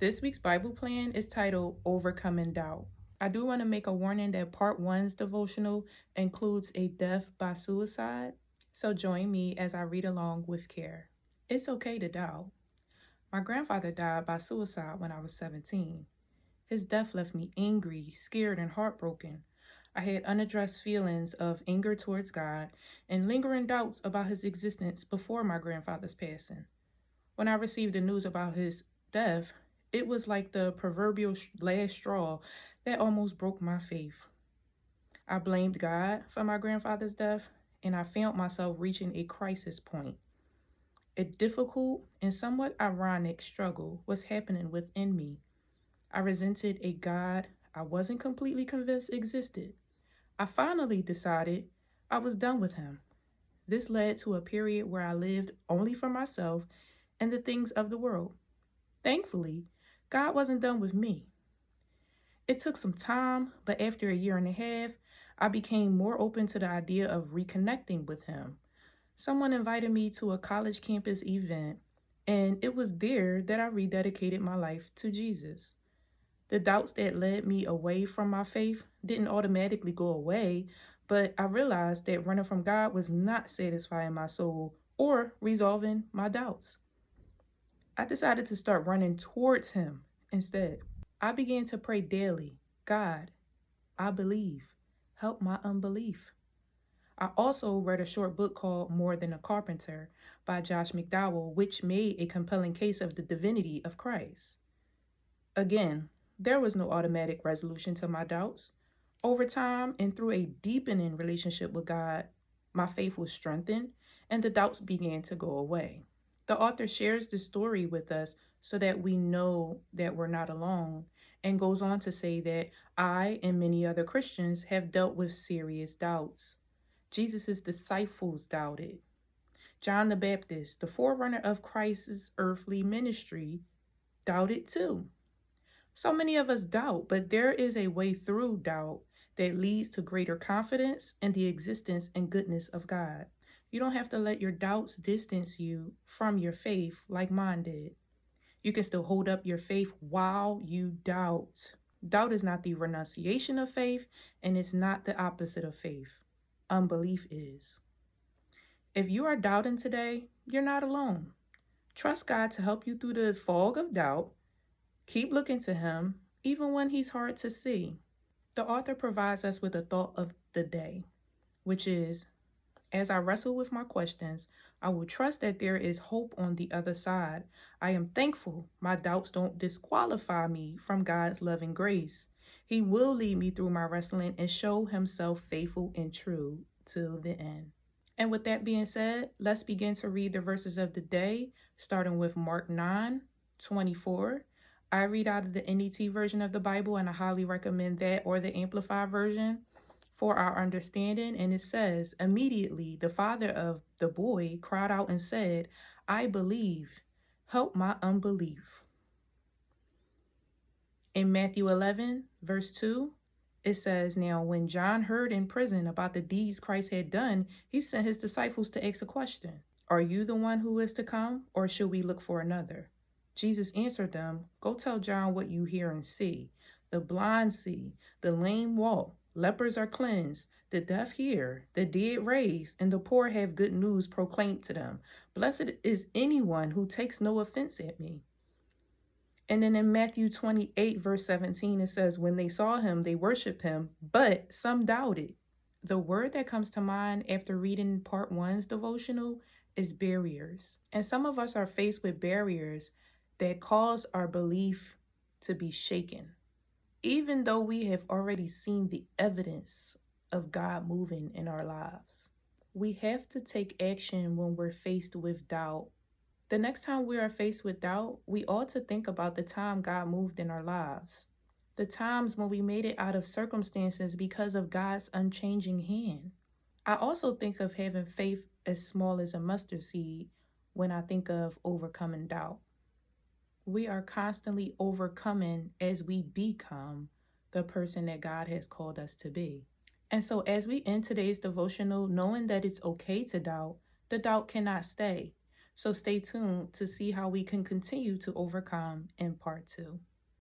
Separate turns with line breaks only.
This week's Bible plan is titled Overcoming Doubt. I do want to make a warning that part one's devotional includes a death by suicide, so join me as I read along with care. It's okay to doubt. My grandfather died by suicide when I was 17. His death left me angry, scared, and heartbroken. I had unaddressed feelings of anger towards God and lingering doubts about his existence before my grandfather's passing. When I received the news about his death, it was like the proverbial last straw that almost broke my faith. I blamed God for my grandfather's death, and I found myself reaching a crisis point. A difficult and somewhat ironic struggle was happening within me. I resented a God I wasn't completely convinced existed. I finally decided I was done with him. This led to a period where I lived only for myself and the things of the world. Thankfully, God wasn't done with me. It took some time, but after a year and a half, I became more open to the idea of reconnecting with Him. Someone invited me to a college campus event, and it was there that I rededicated my life to Jesus. The doubts that led me away from my faith didn't automatically go away, but I realized that running from God was not satisfying my soul or resolving my doubts. I decided to start running towards Him instead. I began to pray daily, God, I believe. Help my unbelief. I also read a short book called More Than a Carpenter by Josh McDowell, which made a compelling case of the divinity of Christ. Again, there was no automatic resolution to my doubts. Over time and through a deepening relationship with God, my faith was strengthened and the doubts began to go away. The author shares the story with us so that we know that we're not alone, and goes on to say that I and many other Christians have dealt with serious doubts. Jesus' disciples doubted. John the Baptist, the forerunner of Christ's earthly ministry, doubted too. So many of us doubt, but there is a way through doubt that leads to greater confidence in the existence and goodness of God. You don't have to let your doubts distance you from your faith like mine did. You can still hold up your faith while you doubt. Doubt is not the renunciation of faith, and it's not the opposite of faith. Unbelief is. If you are doubting today, you're not alone. Trust God to help you through the fog of doubt. Keep looking to Him, even when He's hard to see. The author provides us with a thought of the day, which is, as I wrestle with my questions, I will trust that there is hope on the other side. I am thankful my doubts don't disqualify me from God's loving grace. He will lead me through my wrestling and show Himself faithful and true till the end. And with that being said, let's begin to read the verses of the day, starting with Mark 9:24. I read out of the NET version of the Bible, and I highly recommend that or the Amplified version for our understanding. And it says, immediately the father of the boy cried out and said, I believe, help my unbelief. In Matthew 11, verse 2, it says, now when John heard in prison about the deeds Christ had done, he sent his disciples to ask a question. Are you the one who is to come, or should we look for another? Jesus answered them, go tell John what you hear and see. The blind see, the lame walk, lepers are cleansed, the deaf hear, the dead raised, and the poor have good news proclaimed to them. Blessed is anyone who takes no offense at me. And then in Matthew 28, verse 17, it says, when they saw him, they worshiped him, but some doubted. The word that comes to mind after reading part one's devotional is barriers. And some of us are faced with barriers that cause our belief to be shaken. Even though we have already seen the evidence of God moving in our lives, we have to take action when we're faced with doubt. The next time we are faced with doubt, we ought to think about the time God moved in our lives. The times when we made it out of circumstances because of God's unchanging hand. I also think of having faith as small as a mustard seed when I think of overcoming doubt. We are constantly overcoming as we become the person that God has called us to be. And so as we end today's devotional, knowing that it's okay to doubt, the doubt cannot stay. So stay tuned to see how we can continue to overcome in part two.